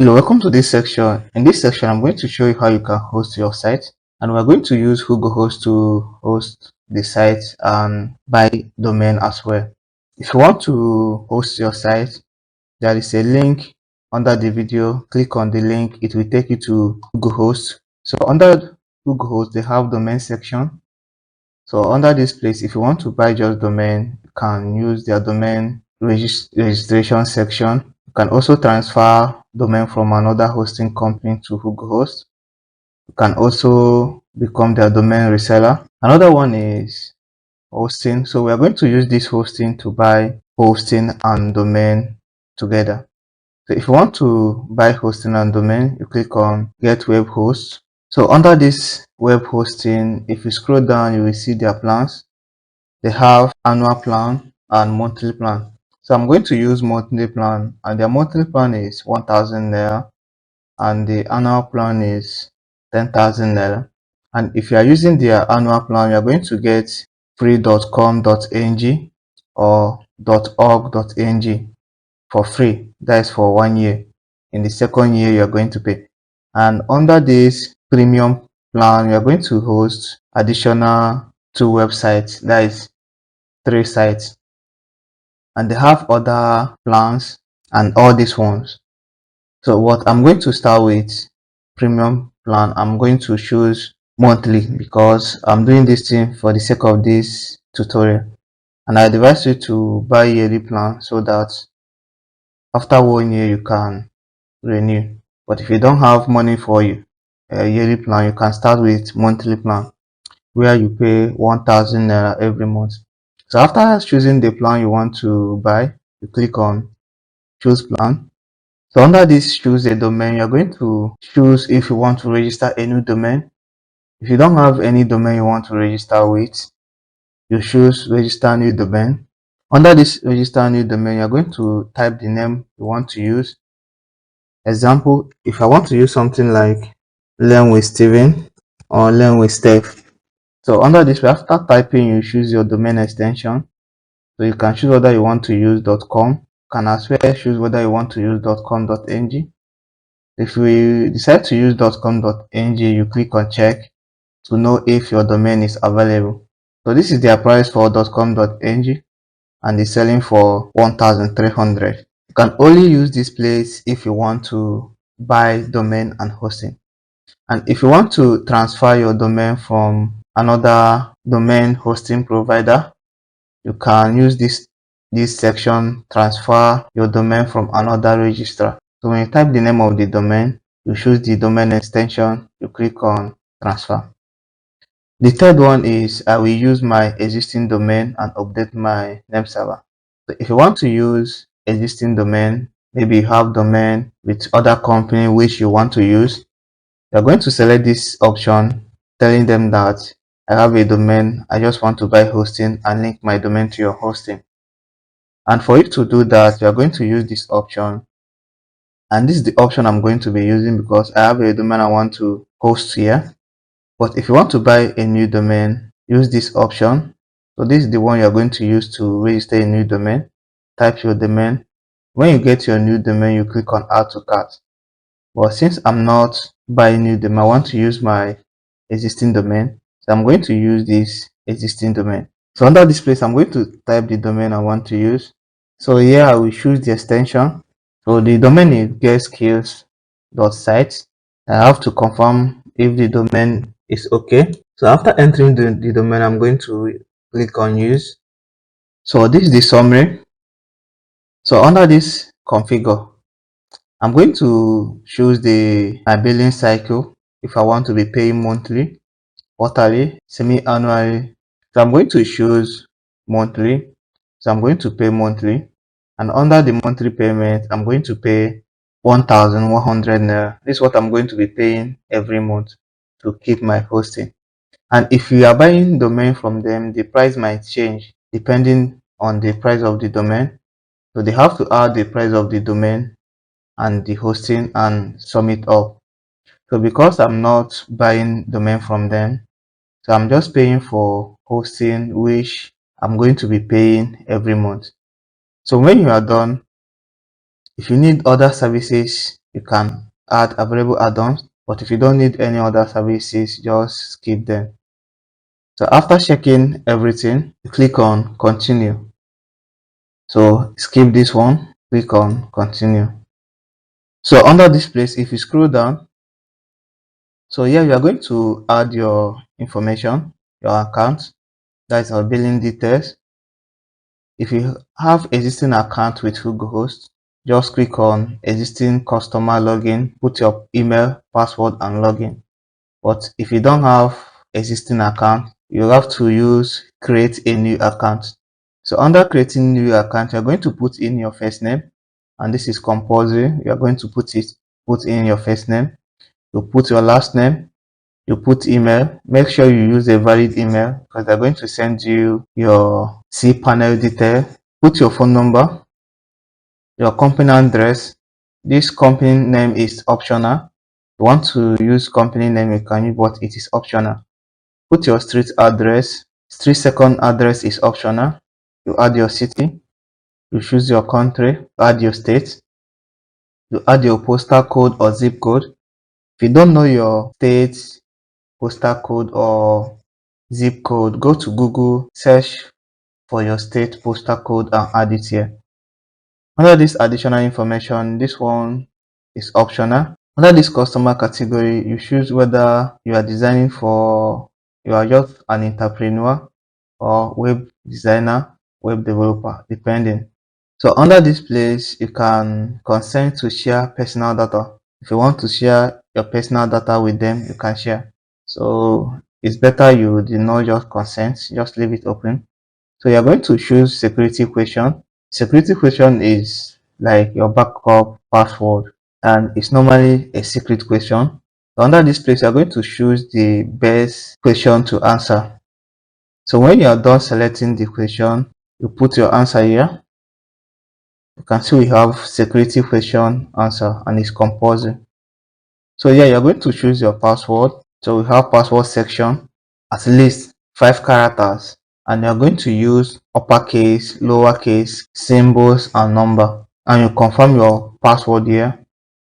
Hello, welcome to this section. In this section, I'm going to show you how you can host your site, and we're going to use Whogohost to host the site and buy domain as well. If you want to host your site, there is a link under the video. Click on the link, it will take you to Whogohost. So under Whogohost, they have domain section. So under this place, if you want to buy just domain, you can use their domain registration section. You can also transfer domain from another hosting company to Whogohost. You can also become their domain reseller. Another one is hosting. So we are going to use this hosting to buy hosting and domain together. So if you want to buy hosting and domain, you click on Get Web Host. So under this web hosting, if you scroll down, you will see their plans. They have annual plan and monthly plan. So I'm going to use monthly plan, and their monthly plan is 1,000 naira and the annual plan is 10,000 naira. And if you are using their annual plan, you are going to get free.com.ng or .org.ng for free. That is for 1 year. In the second year, you are going to pay. And under this premium plan, you are going to host additional 2 websites. That is 3 sites. And they have other plans and all these ones. So what I'm going to start with premium plan. I'm going to choose monthly because I'm doing this thing for the sake of this tutorial. And I advise you to buy yearly plan so that after 1 year you can renew. But if you don't have money for you a yearly plan, you can start with monthly plan where you pay 1,000 naira every month. So after choosing the plan you want to buy, you click on choose plan. So under this choose a domain, you're going to choose if you want to register a new domain. If you don't have any domain you want to register with, you choose register new domain. Under this register new domain, you're going to type the name you want to use. Example, if I want to use something like Learn with Steven or Learn with Steph. So under this, after typing, you choose your domain extension. So you can choose whether you want to use .com. You can as well choose whether you want to use .com.ng. If you decide to use .com.ng, you click on check to know if your domain is available. So this is their price for .com.ng and it's selling for 1,300. You can only use this place if you want to buy domain and hosting. And if you want to transfer your domain from another domain hosting provider, you can use this section, transfer your domain from another registrar. So when you type the name of the domain, you choose the domain extension, you click on transfer. The third one is I will use my existing domain and update my name server. So if you want to use existing domain, maybe you have domain with other company which you want to use, you're going to select this option telling them that I have a domain, I just want to buy hosting and link my domain to your hosting. And for you to do that, you're going to use this option, and this is the option I'm going to be using because I have a domain I want to host here. But if you want to buy a new domain, use this option. So this is the one you're going to use to register a new domain. Type your domain. When you get your new domain, you click on add to cart. But since I'm not buying new domain, I want to use my existing domain. So I'm going to use this existing domain. So under this place, I'm going to type the domain I want to use. So here I will choose the extension. So the domain is getskills.site. I have to confirm if the domain is okay. So after entering the domain, I'm going to click on use. So this is the summary. So under this configure, I'm going to choose my billing cycle if I want to be paying monthly, quarterly, semi-annually. So I'm going to choose monthly. So I'm going to pay monthly. And under the monthly payment, I'm going to pay 1,100 naira. This is what I'm going to be paying every month to keep my hosting. And if you are buying domain from them, the price might change depending on the price of the domain. So they have to add the price of the domain and the hosting and sum it up. So because I'm not buying domain from them, so I'm just paying for hosting, which I'm going to be paying every month. So when you are done, if you need other services you can add available add-ons, but if you don't need any other services, just skip them. So after checking everything, you click on continue. So skip this one, click on continue. So under this place, if you scroll down, so here you are going to add your information, your account, that is our billing details. If you have existing account with Whogohost, just click on existing customer login, put your email, password and login. But if you don't have existing account, you have to use create a new account. So under creating new account, you're going to put in your first name, and this is compulsory. You're going to put in your first name, you put your last name, you put email. Make sure you use a valid email because they're going to send you your cPanel detail. Put your phone number, your company address. This company name is optional. If you want to use company name, you can use, but it is optional. Put your street address. Street second address is optional. You add your city, you choose your country, add your state, you add your postal code or zip code. If you don't know your state postal code or zip code, go to Google, search for your state postal code and add it here. Under this additional information, this one is optional. Under this customer category, you choose whether you are designing for, you are just an entrepreneur or web designer, web developer, depending. So under this place, you can consent to share personal data. If you want to share your personal data with them, you can share. So it's better you do not just consent, just leave it open. So you're going to choose security question. Security question is like your backup password, and it's normally a secret question. So under this place, you're going to choose the best question to answer. So when you are done selecting the question, you put your answer here. You can see we have security question answer, and it's compulsory. So yeah, you're going to choose your password. So we have password section, at least 5 characters, and you're going to use uppercase, lowercase, symbols and number, and you confirm your password here.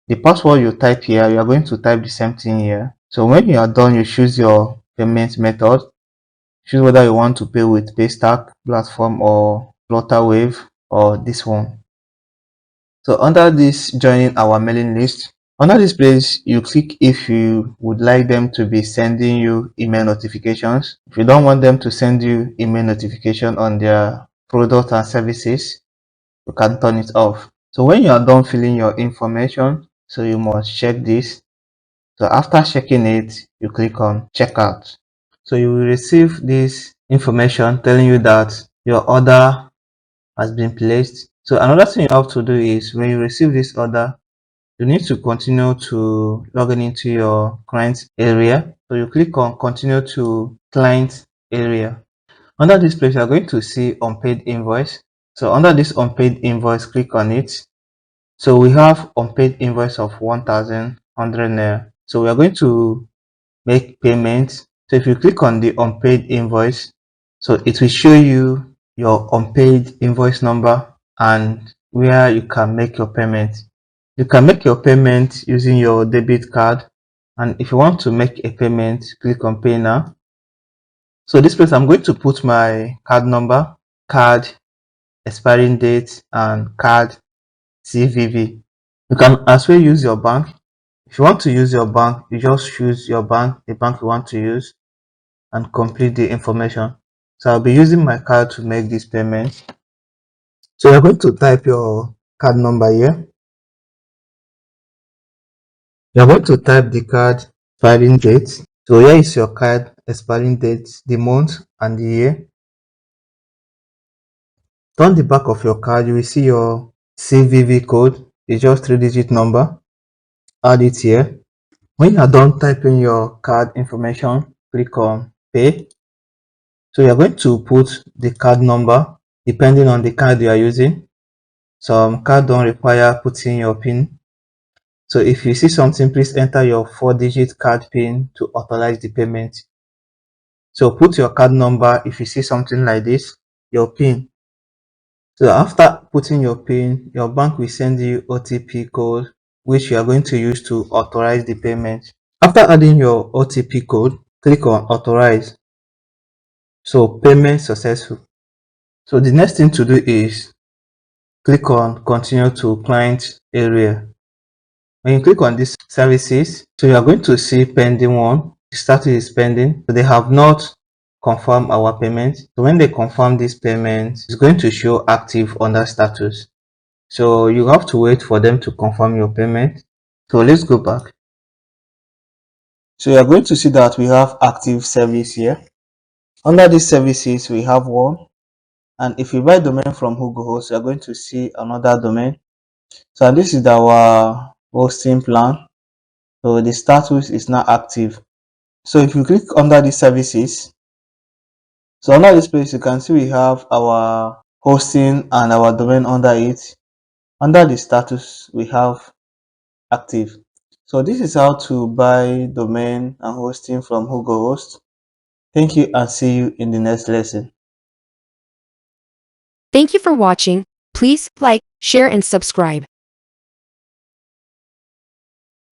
The password you type here, you are going to type the same thing here. So when you are done, you choose your payment method. Choose whether you want to pay with Paystack platform or Flutterwave or this one. So under this joining our mailing list, under this place, you click if you would like them to be sending you email notifications. If you don't want them to send you email notification on their product and services, you can turn it off. So when you are done filling your information, so you must check this. So after checking it, you click on checkout. So you will receive this information telling you that your order has been placed. So another thing you have to do is when you receive this order, you need to continue to log in into your client area. So you click on continue to client area. Under this place, you are going to see unpaid invoice. So under this unpaid invoice, click on it. So we have unpaid invoice of 1,100 naira. So we are going to make payments. So if you click on the unpaid invoice, so it will show you your unpaid invoice number and where you can make your payment. You can make your payment using your debit card, and if you want to make a payment, click on pay now. So this place, I'm going to put my card number, card expiring date and card CVV. You can as well use your bank. If you want to use your bank, you just choose your bank, the bank you want to use, and complete the information. So I'll be using my card to make this payment. So you're going to type your card number here. You're going to type the card expiring date. So here is your card expiring date, the month and the year. Turn the back of your card, you will see your CVV code. It's just 3-digit number. Add it here. When you are done typing your card information, click on pay. So you're going to put the card number depending on the card you are using. Some cards don't require putting your PIN. So if you see something, please enter your 4-digit card PIN to authorize the payment. So put your card number if you see something like this, your PIN. So after putting your PIN, your bank will send you OTP code which you are going to use to authorize the payment. After adding your OTP code, click on authorize. So payment successful. So the next thing to do is click on continue to client area. When you click on these services, so you are going to see pending one. The status is pending. So they have not confirmed our payment. So when they confirm this payment, it's going to show active under status. So you have to wait for them to confirm your payment. So let's go back. So you are going to see that we have active service here. Under these services, we have one. And if you buy domain from Whogohost, you are going to see another domain. So this is our hosting plan. So the status is now active. So if you click under the services, so under this place you can see we have our hosting and our domain under it. Under the status we have active. So this is how to buy domain and hosting from Whogohost. Thank you and see you in the next lesson. Thank you for watching. Please like, share and subscribe.